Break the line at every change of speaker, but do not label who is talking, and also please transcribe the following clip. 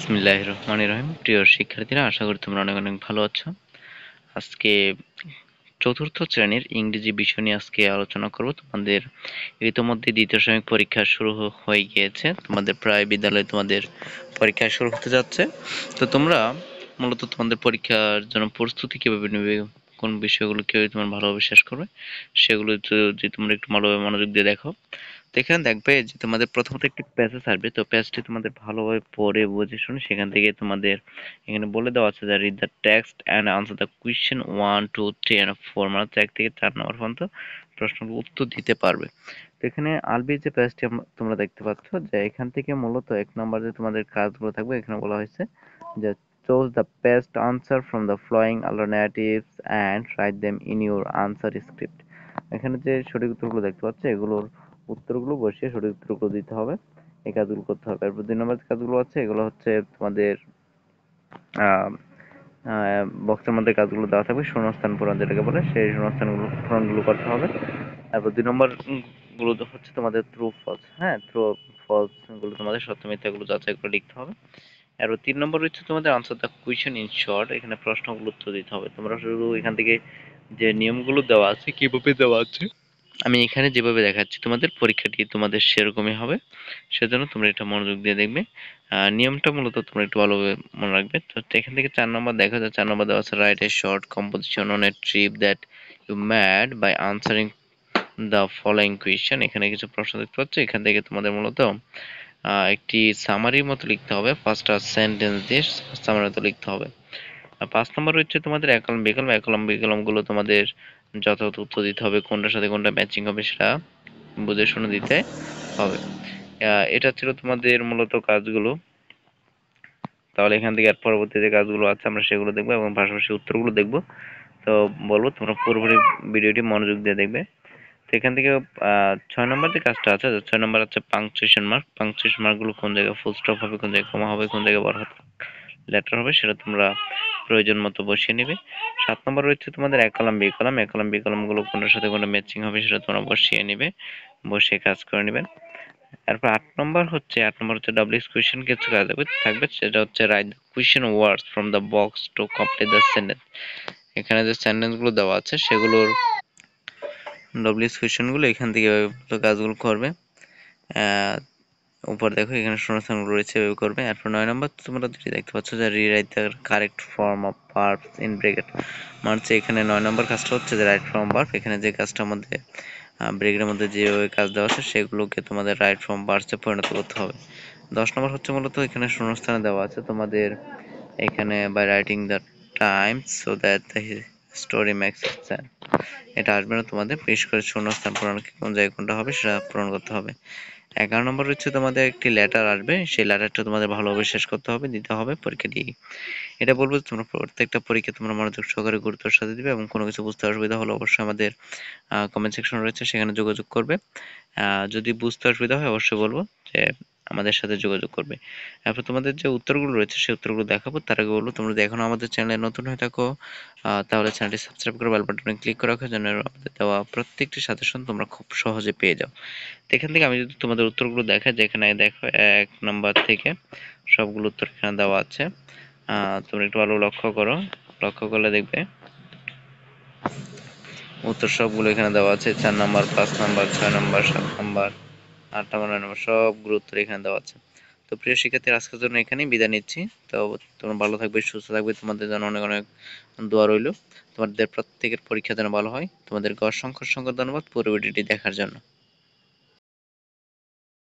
বিসমিল্লাহির রহমানির রহিম। প্রিয় শিক্ষার্থীরা, আশা করি তোমরা অনেক অনেক ভালো আছো। আজকে চতুর্থ শ্রেণীর ইংরেজি বিষয় নিয়ে আজকে আলোচনা করব। তোমাদের ইতিমধ্যে দ্বিতীয় সেমিস্টার পরীক্ষা শুরু হয়ে গিয়েছে। তোমাদের প্রায় বিদ্যালয়ে তোমাদের পরীক্ষা শুরু হতে যাচ্ছে। তো তোমরা মূলত তোমাদের পরীক্ষার জন্য প্রস্তুতি কিভাবে নেবে, কোন বিষয়গুলো কিভাবে তোমার ভালোভাবে শেষ করবে, সেগুলো যদি তোমরা একটু ভালোভাবে মনোযোগ দিয়ে দেখো। তো এখানে দেখবে যে তোমাদের প্রথমত একটি প্যাসেজ আসবে। তো প্যাসেজটি তোমাদের ভালোভাবে পড়ে বুঝে শুনে সেখান থেকে তোমাদের এখানে বলে দেওয়া আছে যে read the text and answer the question 1, 2, 3 and 4, মানে 1 থেকে 4 নম্বর পর্যন্ত প্রশ্নের উত্তর দিতে পারবে। তো এখানে আরবি যে প্যাসেজটি তোমরা দেখতে পাচ্ছ, যে এখান থেকে মূলত 1 নম্বর যে তোমাদের কাজগুলো থাকবে, এখানে বলা হয়েছে যে choose the best answer from the following alternatives and write them in your answer script। এখানে যে সঠিক উত্তরগুলো দেখতে পাচ্ছ, এগুলোর উত্তরগুলো বসিয়ে সঠিক উত্তরগুলো দিতে হবে। এই কাজগুলো করতে হবে। এরপর 2 নম্বর যে কাজগুলো আছে, এগুলো হচ্ছে তোমাদের বক্সের মধ্যে কাজগুলো দেওয়া থাকবে, শূন্যস্থান পূরণ যেটাকে বলে, সেই শূন্যস্থানগুলো পূরণগুলো করতে হবে। তারপর 2 নম্বর গুলো তো হচ্ছে তোমাদের ট্রু ফলস, হ্যাঁ, ট্রু ফলস গুলো তোমাদের সত্য মিথ্যা গুলো যাচাই করে লিখতে হবে। আর 3 নম্বর হচ্ছে তোমাদের answer the question in short, এখানে প্রশ্নগুলো উত্তর দিতে হবে। তোমরা শুধু এখান থেকে যে নিয়মগুলো দেওয়া আছে, কিভাবে দেওয়া আছে, আমি এখানে যেভাবে দেখাচ্ছি তোমাদের পরীক্ষাটি তোমাদের সেরকমই হবে। সেজন্য তোমরা এটা মনোযোগ দিয়ে দেখবে। নিয়মটা মূলত তোমরা একটু ভালোভাবে মনে রাখবে। তো এখান থেকে 4 নম্বর দেখা যায়, 4 নম্বর দেওয়া আছে write a short composition on a trip that you made by answering the following question. এখানে কিছু প্রশ্ন দেখতে পাচ্ছ, এখান থেকে তোমাদের মূলত একটি সামারির মতো লিখতে হবে। 5টা সেন্টেন্স দিয়ে সামারি মতো লিখতে হবে। 5 নম্বর হচ্ছে তোমাদের এক কলম বিকলম। এক কলম বিকলমগুলো তোমাদের যথাযথ উত্তর দিতে হবে, কোনটার সাথে কোনটা ম্যাচিং হবে সেটা বুঝে শুনে দিতে হবে। এটা ছিল তোমাদের মূলত কাজগুলো। তাহলে এখান থেকে আর পরবর্তী যে কাজগুলো আছে আমরা সেগুলো দেখবো এবং পাশাপাশি উত্তরগুলো দেখবো। তো বলবো তোমরা পুরোপুরি ভিডিওটি মনোযোগ দিয়ে দেখবে। তো এখান থেকে 6 নম্বর যে কাজটা আছে, 6 নম্বর হচ্ছে পাংচুয়েশন মার্ক। পাংচুয়েশন মার্কগুলো কোন জায়গায় ফুল স্টপ হবে, কোন জায়গায় কমা হবে, কোন জায়গায় বড় হাতের লেটার হবে, সেটা তোমরা প্রয়োজন মতো বসিয়ে নেবে। 7 নম্বর হচ্ছে তোমাদের এক কলাম বি কলাম। এক কলাম বি কলামগুলো কোনটার সাথে কোনটা ম্যাচিং হবে সেটা তোমরা বসিয়ে নেবে, বসিয়ে কাজ করে নেবেন। এরপর 8 নম্বর হচ্ছে ডাব্লিউএস কোয়েশ্চেন কিছু কাজ থাকবে, সেটা হচ্ছে write the question words from the box to complete the sentence. এখানে যে সেন্টেন্স গুলো দেওয়া আছে সেগুলোর ডাব্লিউএস কোয়েশ্চেন গুলো এখান থেকে কাজগুলো করবে। উপর দেখো এখানে শূন্যস্থানগুলো রয়েছে, এভাবে করবে। এরপর 9 নম্বর তোমরা যেটি দেখতে পাচ্ছ যে rewrite the correct form of verbs in bracket, মানে হচ্ছে এখানে 9 নম্বর কাজটা হচ্ছে যে রাইট ফর্ম ভার্ব। এখানে যে কাজটার মধ্যে ব্রেকের মধ্যে যেভাবে কাজ দেওয়া আছে সেগুলোকে তোমাদের রাইট ফর্ম ভার্বসে পরিণত করতে হবে। 10 নম্বর হচ্ছে মূলত এখানে শূন্যস্থানে দেওয়া আছে তোমাদের এখানে by writing the times so that the story makes sense. এটা আসবে না তোমাদের, বিশেষ করে শূন্যস্থান পূরণ কোন জায়গায় কোনটা হবে সেটা পূরণ করতে হবে। 11 নম্বর হচ্ছে তোমাদের একটি লেটার আসবে, সেই লেটারটা তোমাদের ভালোভাবে শেষ করতে হবে, দিতে হবে পরীক্ষা দিয়ে। এটা বলবো তোমরা প্রত্যেকটা পরীক্ষা তোমরা মনোযোগ সহকারে গুরুত্বের সাথে দিবে এবং কোনো কিছু বুঝতে অসুবিধা হলে অবশ্যই আমাদের কমেন্ট সেকশন রয়েছে, সেখানে যোগাযোগ করবে। যদি বুঝতে অসুবিধা হয় অবশ্যই বলবো যে আমাদের সাথে যোগাযোগ করবে। এরপর তোমাদের যে উত্তরগুলো রয়েছে সেই উত্তরগুলো দেখাবো। তার আগে বলবো তোমরা যদি এখনো আমাদের চ্যানেলে নতুন হয়ে থাকো তাহলে চ্যানেলটি সাবস্ক্রাইব করে বেল বাটনে ক্লিক করে রাখো, যেন আমাদের দেওয়া প্রত্যেকটি সাজেশন তোমরা খুব সহজে পেয়ে যাও। তো এখান থেকে আমি যদি তোমাদের উত্তরগুলো দেখাই, যেখানে দেখো 1 নম্বর থেকে সবগুলো উত্তর এখানে দেওয়া আছে। তোমরা একটু ভালো লক্ষ্য করো, লক্ষ্য করলে দেখবে উত্তর সবগুলো এখানে দেওয়া আছে। 4 নম্বর, 5 নম্বর, 6 নম্বর, 7 নম্বর, 8 নম্বর, 9 নম্বর সবগুলো উত্তর এখানে দেওয়া আছে। তো প্রিয় শিক্ষার্থীরা, আজকের জন্য এখানেই বিদায় নিচ্ছি। তো তোমরা ভালো থাকবে, সুস্থ থাকবে, তোমাদের জন্য অনেক অনেক দোয়া রইল। তোমাদের প্রত্যেকের পরীক্ষা যেন ভালো হয়। তোমাদেরকে অসংখ্য অসংখ্য ধন্যবাদ পুরো ভিডিওটি দেখার জন্য।